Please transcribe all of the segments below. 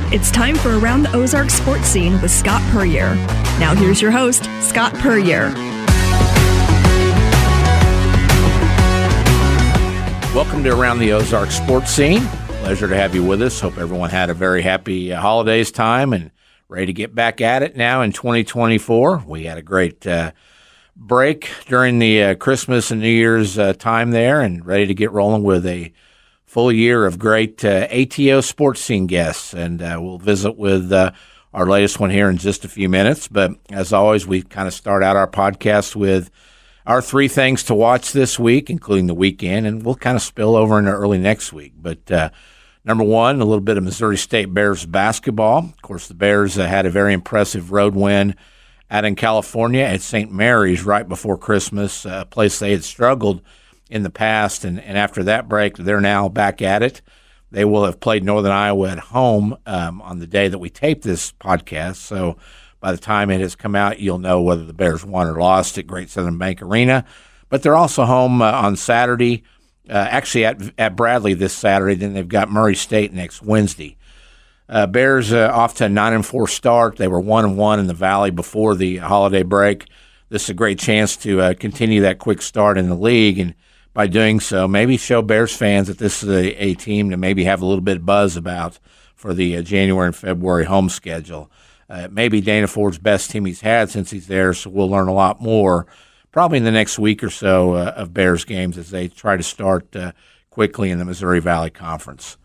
It's time for Around the Ozarks Sports Scene with Scott Puryear. Now here's your host, Scott Puryear. Welcome to Around the Ozarks Sports Scene. Pleasure to have you with us. Hope everyone had a very happy holidays time and ready to get back at it now in 2024. We had a great break during the Christmas and New Year's time there and ready to get rolling with a full year of great ATO sports scene guests. And we'll visit with our latest one here in just a few minutes. But as always, we kind of start out our podcast with our three things to watch this week, including the weekend, and we'll kind of spill over into early next week. But number one, a little bit of Missouri State Bears basketball. Of course, the Bears had a very impressive road win out in California at St. Mary's right before Christmas, a place they had struggled in the past. And after that break, they're now back at it. They will have played Northern Iowa at home on the day that we tape this podcast. So by the time it has come out, you'll know whether the Bears won or lost at Great Southern Bank Arena. But they're also home on Saturday, actually at Bradley this Saturday. Then they've got Murray State next Wednesday. Bears off to a 9-4 start. They were 1-1 in the Valley before the holiday break. This is a great chance to continue that quick start in the league, and by doing so, maybe show Bears fans that this is a team to maybe have a little bit of buzz about for the January and February home schedule. Maybe Dana Ford's best team he's had since he's there, so we'll learn a lot more probably in the next week or so of Bears games as they try to start quickly in the Missouri Valley Conference.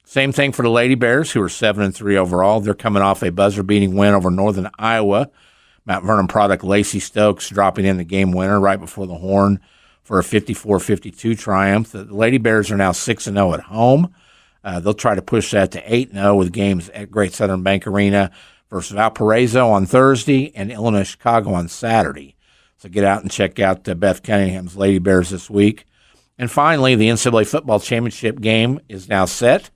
Same thing for the Lady Bears, who are 7-3 overall. They're coming off a buzzer-beating win over Northern Iowa. Mount Vernon product Lacey Stokes dropping in the game winner right before the horn for a 54-52 triumph. The Lady Bears are now 6-0 at home. They'll try to push that to 8-0 with games at Great Southern Bank Arena versus Valparaiso on Thursday and Illinois Chicago on Saturday. So get out and check out Beth Cunningham's Lady Bears this week. And finally, the NCAA football championship game is now set.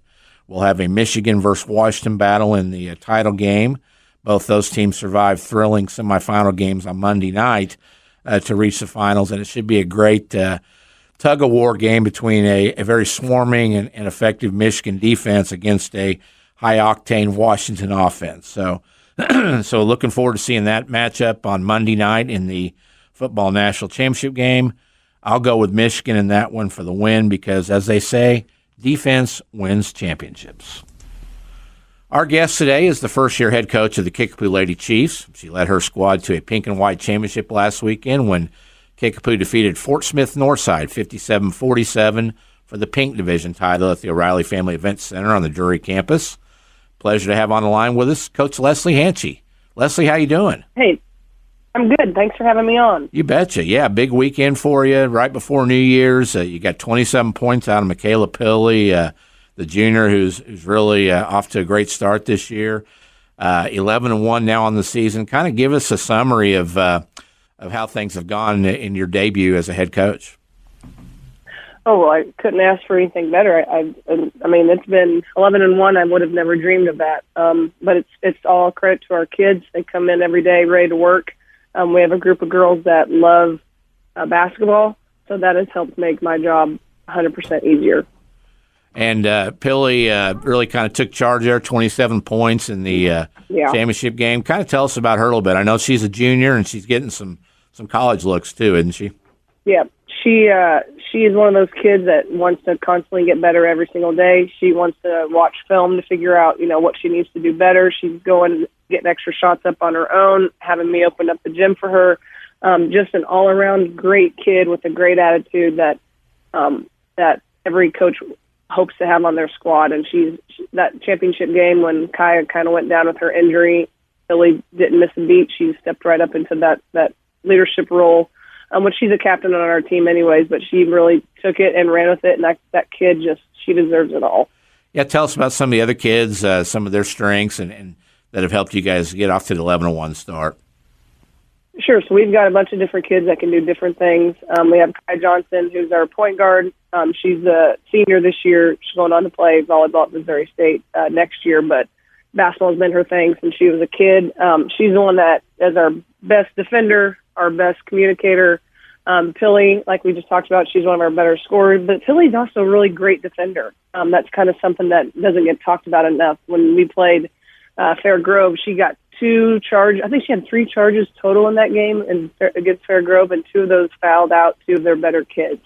We'll have a Michigan versus Washington battle in the title game. Both those teams survived thrilling semifinal games on Monday night to reach the finals, and it should be a great tug-of-war game between a very swarming and effective Michigan defense against a high-octane Washington offense. So looking forward to seeing that matchup on Monday night in the football national championship game. I'll go with Michigan in that one for the win because, as they say, defense wins championships. Our guest today is the first-year head coach of the Kickapoo Lady Chiefs. She led her squad to a pink and white championship last weekend when Kickapoo defeated Fort Smith Northside 57-47 for the pink division title at the O'Reilly Family Event Center on the Drury campus. Pleasure to have on the line with us Coach Leslie Hanchey. Leslie, how you doing? Hey, I'm good. Thanks for having me on. You betcha. Yeah, big weekend for you right before New Year's. You got 27 points out of Michaela Pilley, the junior who's really off to a great start this year. 11-1 now on the season. Kind of give us a summary of how things have gone in your debut as a head coach. Oh, well, I couldn't ask for anything better. I mean, it's been 11-1. I would have never dreamed of that. But it's all credit to our kids. They come in every day ready to work. We have a group of girls that love basketball, so that has helped make my job 100% easier. And Pilley really kind of took charge there, 27 points in the championship game. Kind of tell us about her a little bit. I know she's a junior, and she's getting some college looks too, isn't she? Yeah, she is one of those kids that wants to constantly get better every single day. She wants to watch film to figure out, what she needs to do better. She's going, getting extra shots up on her own, having me open up the gym for her. Just an all-around great kid with a great attitude that every coach hopes to have on their squad. And that championship game when Kaya kind of went down with her injury, Billy didn't miss a beat. She stepped right up into that leadership role, which she's a captain on our team anyways, but she really took it and ran with it. And that kid she deserves it all. Yeah. Tell us about some of the other kids, some of their strengths and that have helped you guys get off to the 11-1 start. Sure. So we've got a bunch of different kids that can do different things. We have Kai Johnson, who's our point guard. She's a senior this year. She's going on to play volleyball at Missouri State next year, but basketball has been her thing since she was a kid. She's the one that is our best defender, our best communicator, Pilly, like we just talked about, she's one of our better scorers, but Pilly's also a really great defender. That's kind of something that doesn't get talked about enough. When we played Fair Grove, she got 2 charges. I think she had 3 charges total in that game against Fair Grove, and 2 of those fouled out 2 of their better kids.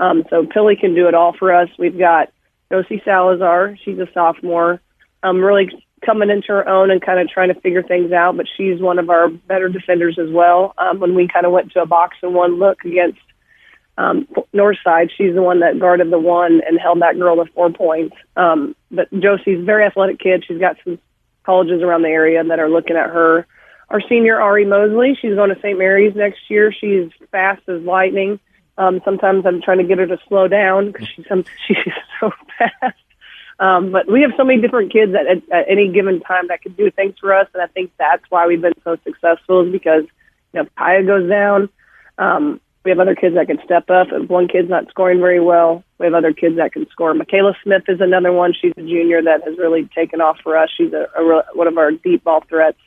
So Pilly can do it all for us. We've got Josie Salazar. She's a sophomore, really coming into her own and kind of trying to figure things out, but she's one of our better defenders as well. When we kind of went to a box and one look against Northside, she's the one that guarded the 1 and held that girl to 4 points. But Josie's a very athletic kid. She's got some colleges around the area that are looking at her. Our senior, Ari Mosley, she's going to St. Mary's next year. She's fast as lightning. Sometimes I'm trying to get her to slow down because she's so fast. But we have so many different kids at any given time that can do things for us, and I think that's why we've been so successful, is because if Kaya goes down, we have other kids that can step up. If one kid's not scoring very well, we have other kids that can score. Michaela Smith is another one. She's a junior that has really taken off for us. She's one of our deep ball threats.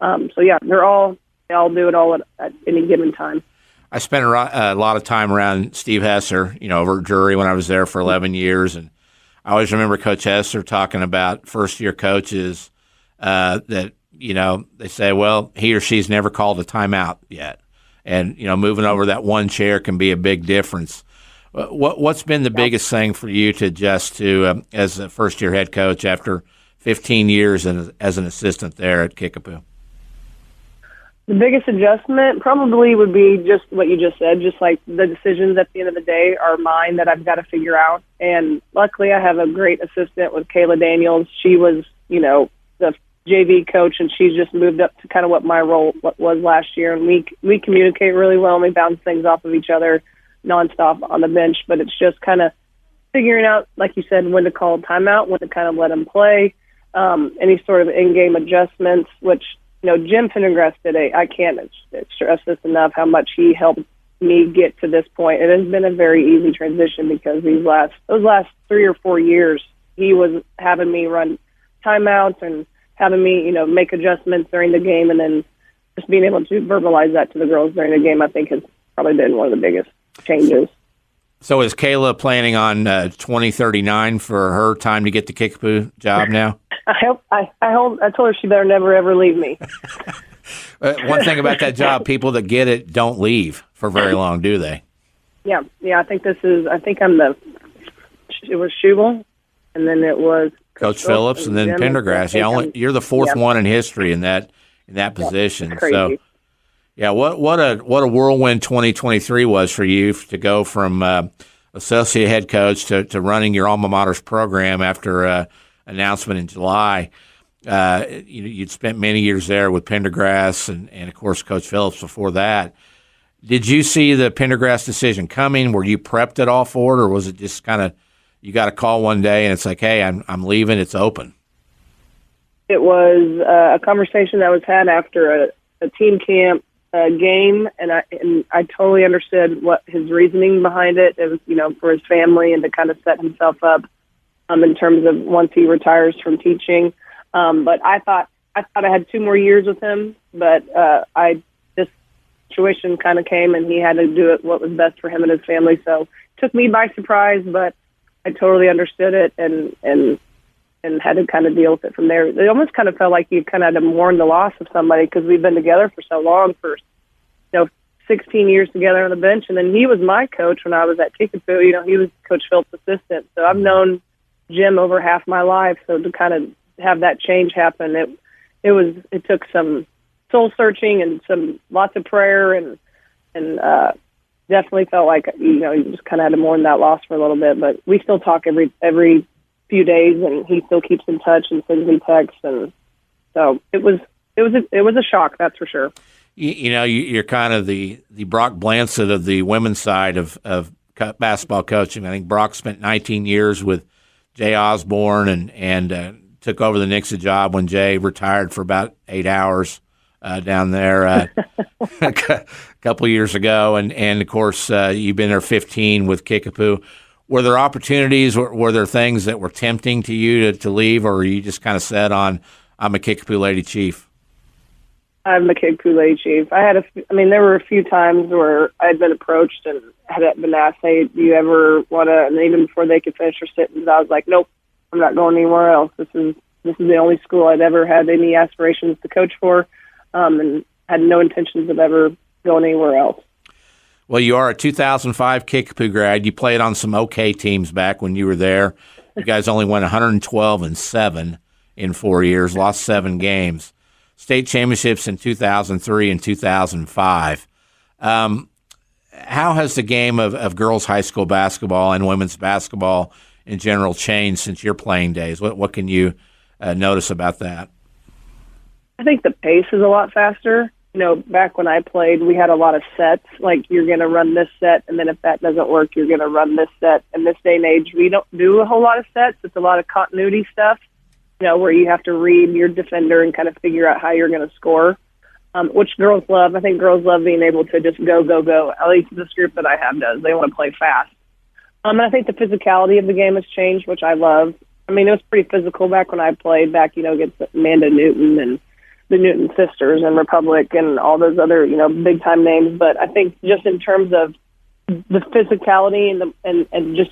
They all do it all at any given time. I spent a lot of time around Steve Hesser, over at Drury when I was there for 11 years, and I always remember Coach Hesser talking about first-year coaches that, they say, well, he or she's never called a timeout yet. And, moving over that one chair can be a big difference. What's been the biggest thing for you to adjust to as a first-year head coach after 15 years as an assistant there at Kickapoo? The biggest adjustment probably would be just what you just said, just like the decisions at the end of the day are mine that I've got to figure out. And luckily I have a great assistant with Kayla Daniels. She was, the JV coach, and she's just moved up to kind of what my role was last year. And we communicate really well, and we bounce things off of each other nonstop on the bench. But it's just kind of figuring out, like you said, when to call a timeout, when to kind of let them play, any sort of in-game adjustments, which – Jim Pendergrass today, I can't stress this enough, how much he helped me get to this point. It has been a very easy transition because those last 3 or 4 years, he was having me run timeouts and having me, make adjustments during the game, and then just being able to verbalize that to the girls during the game, I think has probably been one of the biggest changes. So is Kayla planning on 2039 for her time to get the Kickapoo job now? I told her she better never ever leave me. One thing about that job, people that get it don't leave for very long, do they? Yeah. I think it was Schubel, and then it was Coach Phillips, and then Pendergrass. You're the fourth one in history in that position. It's crazy. So, yeah, what a whirlwind 2023 was for you to go from associate head coach to running your alma mater's program after announcement in July. You'd spent many years there with Pendergrass and of course, Coach Phillips before that. Did you see the Pendergrass decision coming? Were you prepped at all for it, or was it just kind of you got a call one day and it's like, hey, I'm leaving, it's open? It was a conversation that was had after a team camp game, and I totally understood what his reasoning behind it. It was, for his family and to kind of set himself up in terms of once he retires from teaching. But I thought I had 2 more years with him, but this situation kind of came, and he had to do it what was best for him and his family. So it took me by surprise, but I totally understood it and had to kind of deal with it from there. It almost kind of felt like you kind of had to mourn the loss of somebody because we've been together for so long, for 16 years together on the bench, and then he was my coach when I was at Kickapoo. He was Coach Phillips' assistant, so I've known Jim over half my life. So to kind of have that change happen, it took some soul searching and lots of prayer, and definitely felt like you just kind of had to mourn that loss for a little bit. But we still talk every few days, and he still keeps in touch and sends me texts, and so it was a shock, that's for sure. You're kind of the Brock Blansett of the women's side of basketball coaching. I think Brock spent 19 years with Jay Osborne and took over the Knicks' job when Jay retired for about 8 hours down there a couple years ago, and of course you've been there 15 with Kickapoo. Were there opportunities? Were there things that were tempting to you to leave, or you just kind of said I'm a Kickapoo Lady Chief? I'm the Kickapoo Lady Chief. There were a few times where I had been approached and had been asked, hey, do you ever want to, and even before they could finish their sentence, I was like, nope, I'm not going anywhere else. This is the only school I'd ever had any aspirations to coach for, and had no intentions of ever going anywhere else. Well, you are a 2005 Kickapoo grad. You played on some okay teams back when you were there. You guys only went 112-7 in 4 years, lost 7 games. State championships in 2003 and 2005. How has the game of girls' high school basketball and women's basketball in general changed since your playing days? What can you notice about that? I think the pace is a lot faster. Back when I played, we had a lot of sets, like you're going to run this set, and then if that doesn't work, you're going to run this set. In this day and age, we don't do a whole lot of sets. It's a lot of continuity stuff, where you have to read your defender and kind of figure out how you're going to score, which girls love. I think girls love being able to just go, go, go. At least this group that I have does. They want to play fast. And I think the physicality of the game has changed, which I love. It was pretty physical back when I played, against Amanda Newton and the Newton sisters and Republic and all those other, big-time names. But I think just in terms of the physicality and just,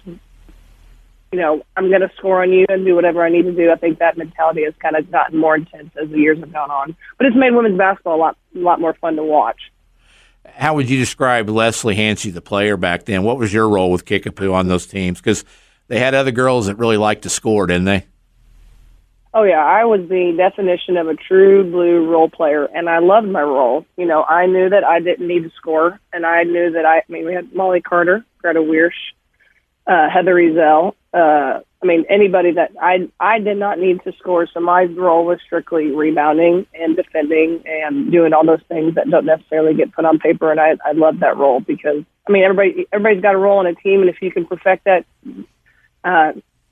I'm going to score on you and do whatever I need to do, I think that mentality has kind of gotten more intense as the years have gone on. But it's made women's basketball a lot more fun to watch. How would you describe Leslie Hanchey, the player back then? What was your role with Kickapoo on those teams? Because they had other girls that really liked to score, didn't they? Oh, yeah, I was the definition of a true blue role player, and I loved my role. I knew that I didn't need to score, and I knew that we had Molly Carter, Greta Wiersch, Heather Ezel. Anybody that I did not need to score, so my role was strictly rebounding and defending and doing all those things that don't necessarily get put on paper, and I love that role because, everybody's got a role on a team, and if you can perfect that,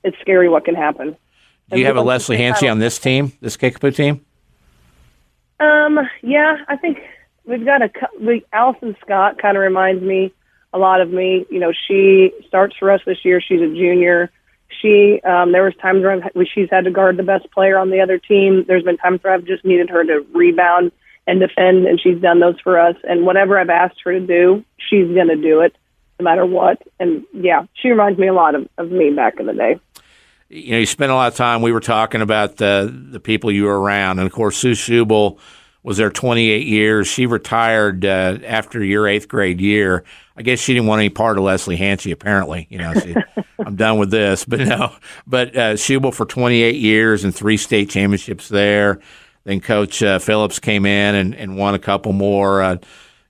it's scary what can happen. Do you have a Leslie Hanchey on this team, this Kickapoo team? Yeah, I think we've got Allison Scott kind of reminds me a lot of me. She starts for us this year. She's a junior. There was times where she's had to guard the best player on the other team. There's been times where I've just needed her to rebound and defend, and she's done those for us. And whatever I've asked her to do, she's going to do it no matter what. And, yeah, she reminds me a lot of me back in the day. You spent a lot of time. We were talking about the people you were around. And, of course, Sue Schubel was there 28 years. She retired after your 8th grade year. I guess she didn't want any part of Leslie Hanchey, apparently. I'm done with this. But no. But Schubel for 28 years and 3 state championships there. Then Coach Phillips came in and won a couple more,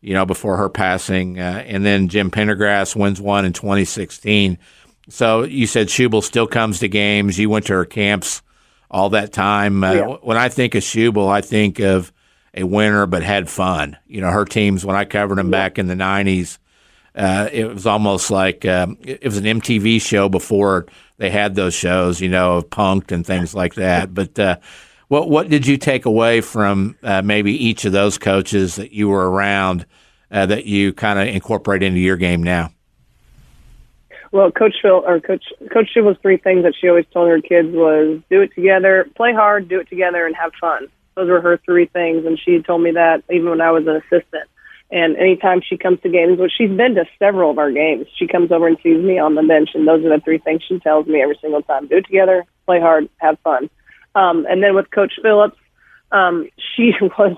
before her passing. And then Jim Pendergrass wins one in 2016. So you said Schubel still comes to games. You went to her camps all that time. Yeah. When I think of Schubel, I think of a winner but had fun. Her teams, when I covered them back in the 90s, it was almost like it was an MTV show before they had those shows, of Punk'd and things like that. But what did you take away from maybe each of those coaches that you were around that you kind of incorporate into your game now? Well, Coach Schubel's 3 things that she always told her kids was do it together, play hard, do it together, and have fun. Those were her 3 things, and she told me that even when I was an assistant. And anytime she comes to games, which she's been to several of our games, she comes over and sees me on the bench, and those are the 3 things she tells me every single time. Do it together, play hard, have fun. And then with Coach Phillips, she was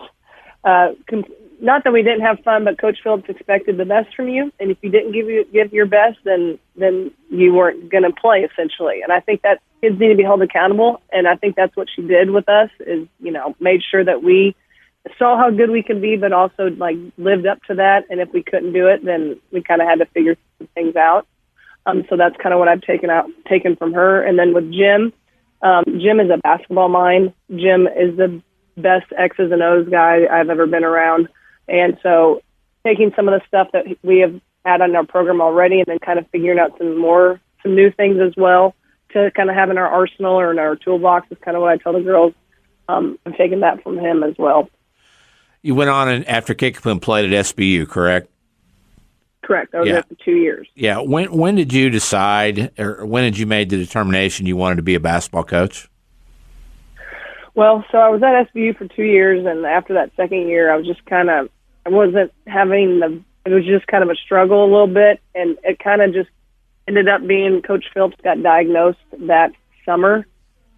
not that we didn't have fun, but Coach Phillips expected the best from you, and if you didn't give your best, then you weren't going to play, essentially. And I think that kids need to be held accountable, and I think that's what she did with us is, made sure that we saw how good we could be, but also, lived up to that, and if we couldn't do it, then we kind of had to figure some things out. So that's kind of what I've taken from her. And then with Jim, Jim is a basketball mind. Jim is the best X's and O's guy I've ever been around. And so taking some of the stuff that we have had on our program already and then kind of figuring out some new things as well to kind of have in our arsenal or in our toolbox is kind of what I tell the girls. I'm taking that from him as well. You went on and after Kickapoo and played at SBU, correct? Correct. I was there for 2 years. Yeah. When did you decide or when did you make the determination you wanted to be a basketball coach? Well, so I was at SBU for 2 years, and after that second year, I was just I wasn't having it was just kind of a struggle a little bit, and it kind of just ended up being Coach Phillips got diagnosed that summer,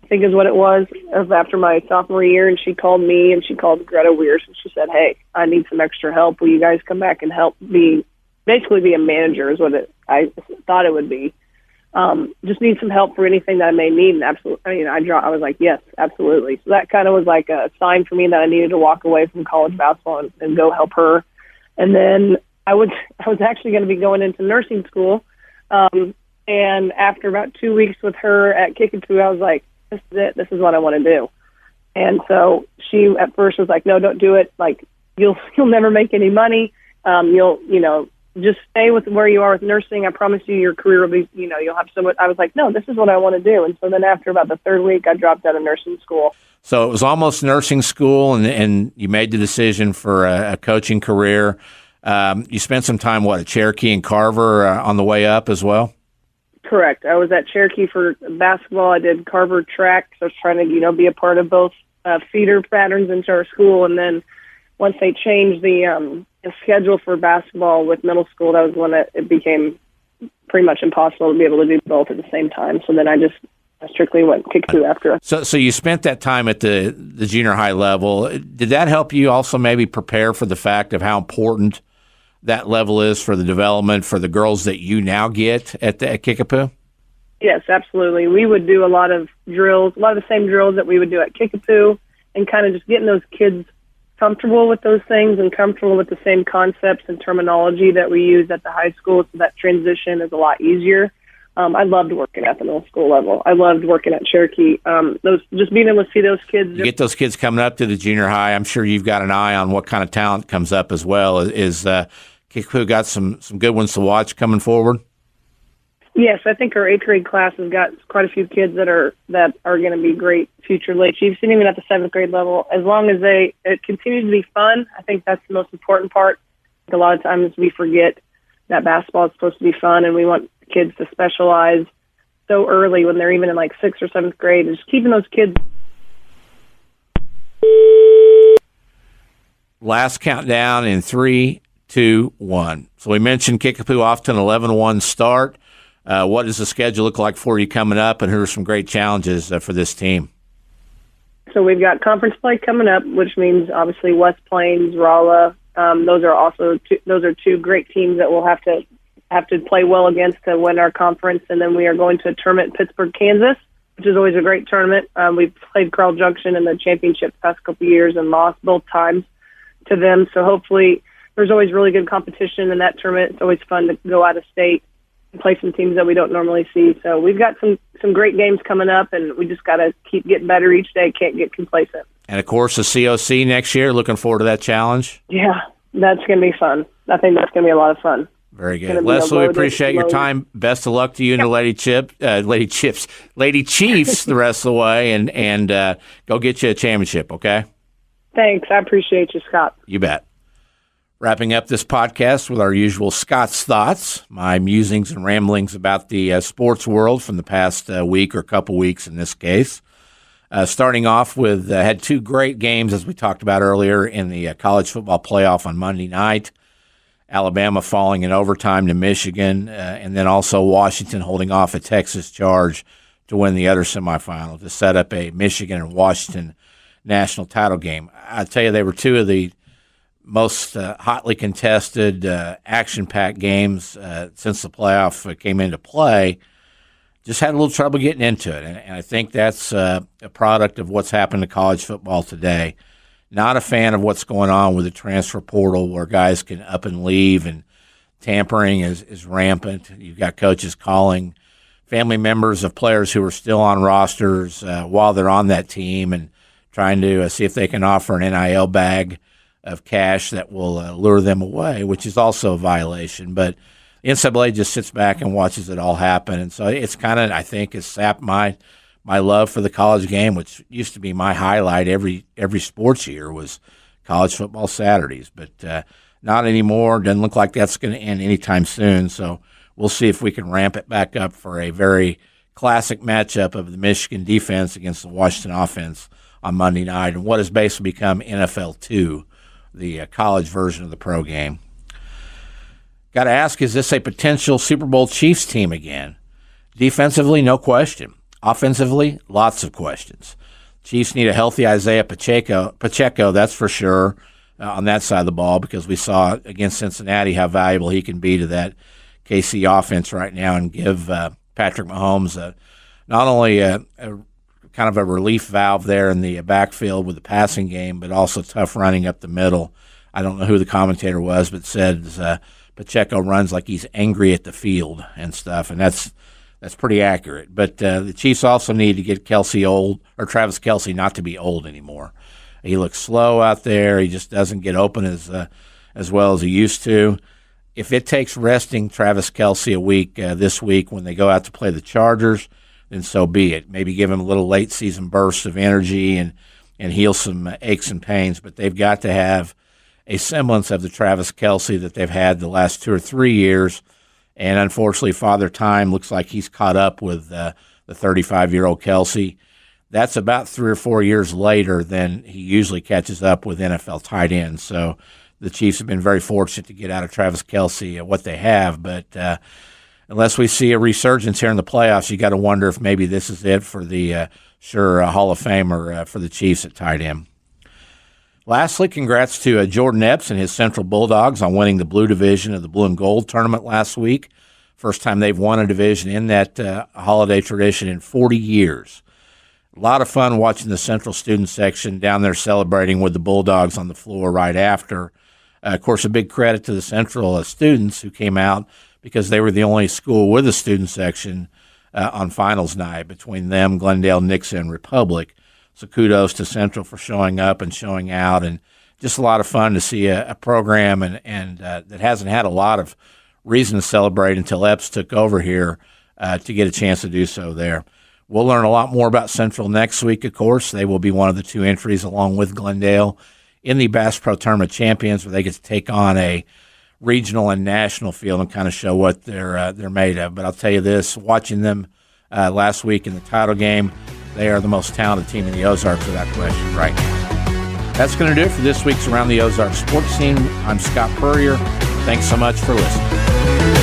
I think is what it was, of after my sophomore year, and she called me and she called Greta Weirs, and she said, hey, I need some extra help. Will you guys come back and help basically be a manager is what I thought it would be. Just need some help for anything that I may need. And absolutely, I was like, yes, absolutely. So that kind of was like a sign for me that I needed to walk away from college basketball and go help her. And then I was actually going to be going into nursing school. And after about 2 weeks with her at Kickapoo, I was like, this is it. This is what I want to do. And so she at first was like, no, don't do it. Like, you'll never make any money. Just stay with where you are with nursing. I promise you your career will be, you'll have so much. I was like, no, this is what I want to do. And so then after about the third week, I dropped out of nursing school. So it was almost nursing school, and you made the decision for a coaching career. You spent some time, at Cherokee and Carver on the way up as well? Correct. I was at Cherokee for basketball. I did Carver track. So I was trying to, be a part of both feeder patterns into our school. And then once they changed the schedule for basketball with middle school, that was when it became pretty much impossible to be able to do both at the same time. So then I strictly went Kickapoo after. So you spent that time at the junior high level. Did that help you also maybe prepare for the fact of how important that level is for the development for the girls that you now get at Kickapoo? Yes, absolutely. We would do a lot of drills, a lot of the same drills that we would do at Kickapoo, and kind of just getting those kids comfortable with those things and comfortable with the same concepts and terminology that we use at the high school, so that transition is a lot easier. I loved working at the middle school level. I loved working at Cherokee. Just being able to see those kids. You get those kids coming up to the junior high. I'm sure you've got an eye on what kind of talent comes up as well. Is Kickapoo got some good ones to watch coming forward? Yes, I think our 8th grade class has got quite a few kids that are going to be great future late chiefs, and even at the 7th grade level. As long as it continues to be fun, I think that's the most important part. A lot of times we forget that basketball is supposed to be fun, and we want kids to specialize so early when they're even in like 6th or 7th grade. Just keeping those kids. Last countdown in 3, 2, 1. So we mentioned Kickapoo off to an 11-1 start. What does the schedule look like for you coming up, and who are some great challenges for this team? So we've got conference play coming up, which means obviously West Plains, Rolla. Those are two great teams that we'll have to play well against to win our conference. And then we are going to a tournament in Pittsburgh, Kansas, which is always a great tournament. We've played Carl Junction in the championship the past couple of years and lost both times to them. So hopefully there's always really good competition in that tournament. It's always fun to go out of state and play some teams that we don't normally see. So we've got some great games coming up, and we just got to keep getting better each day. Can't get complacent. And, of course, the COC next year. Looking forward to that challenge. Yeah, that's going to be fun. I think that's going to be a lot of fun. Very good. Leslie, we appreciate your time. Best of luck to you and the Lady Chiefs the rest of the way, and go get you a championship, okay? Thanks. I appreciate you, Scott. You bet. Wrapping up this podcast with our usual Scott's Thoughts, my musings and ramblings about the sports world from the past week or couple weeks in this case. Starting off with, had two great games, as we talked about earlier, in the college football playoff on Monday night. Alabama falling in overtime to Michigan, and then also Washington holding off a Texas Charge to win the other semifinal to set up a Michigan and Washington national title game. I tell you, they were two of the most hotly contested, action-packed games since the playoff came into play. Just had a little trouble getting into it, and I think that's a product of what's happened to college football today. Not a fan of what's going on with the transfer portal where guys can up and leave, and tampering is rampant. You've got coaches calling family members of players who are still on rosters while they're on that team and trying to see if they can offer an NIL bag of cash that will lure them away, which is also a violation. But the NCAA just sits back and watches it all happen. And so it's kind of, I think, has sapped my love for the college game, which used to be my highlight every sports year was college football Saturdays. But not anymore. Doesn't look like that's going to end anytime soon. So we'll see if we can ramp it back up for a very classic matchup of the Michigan defense against the Washington offense on Monday night, and what has basically become NFL 2, the college version of the pro game. Got to ask, is this a potential Super Bowl Chiefs team again? Defensively, no question. Offensively, lots of questions. Chiefs need a healthy Isaiah Pacheco, that's for sure, on that side of the ball, because we saw against Cincinnati how valuable he can be to that KC offense right now, and give Patrick Mahomes not only a kind of a relief valve there in the backfield with the passing game, but also tough running up the middle. I don't know who the commentator was, but said Pacheco runs like he's angry at the field and stuff, and that's pretty accurate. But the Chiefs also need to get Travis Kelce not to be old anymore. He looks slow out there. He just doesn't get open as well as he used to. If it takes resting Travis Kelce a week this week when they go out to play the Chargers, then so be it. Maybe give him a little late season burst of energy and heal some aches and pains. But they've got to have a semblance of the Travis Kelce that they've had the last 2 or 3 years. And unfortunately, Father Time looks like he's caught up with the 35-year-old Kelce. That's about 3 or 4 years later than he usually catches up with NFL tight ends. So the Chiefs have been very fortunate to get out of Travis Kelce what they have. But unless we see a resurgence here in the playoffs, you got to wonder if maybe this is it for the Hall of Famer for the Chiefs at tight end. Lastly, congrats to Jordan Epps and his Central Bulldogs on winning the Blue Division of the Blue and Gold tournament last week. First time they've won a division in that holiday tradition in 40 years. A lot of fun watching the Central student section down there celebrating with the Bulldogs on the floor right after. Of course, a big credit to the Central students who came out, because they were the only school with a student section on finals night between them, Glendale, Nixa, and Republic. So kudos to Central for showing up and showing out, and just a lot of fun to see a program and that hasn't had a lot of reason to celebrate until Epps took over here to get a chance to do so there. We'll learn a lot more about Central next week, of course. They will be one of the 2 entries along with Glendale in the Bass Pro Tournament Champions, where they get to take on a regional and national field and kind of show what they're made of. But I'll tell you this, watching them last week in the title game, they are the most talented team in the Ozarks without question right now. That's going to do it for this week's Around the Ozarks Sports Scene. I'm Scott Puryear. Thanks so much for listening.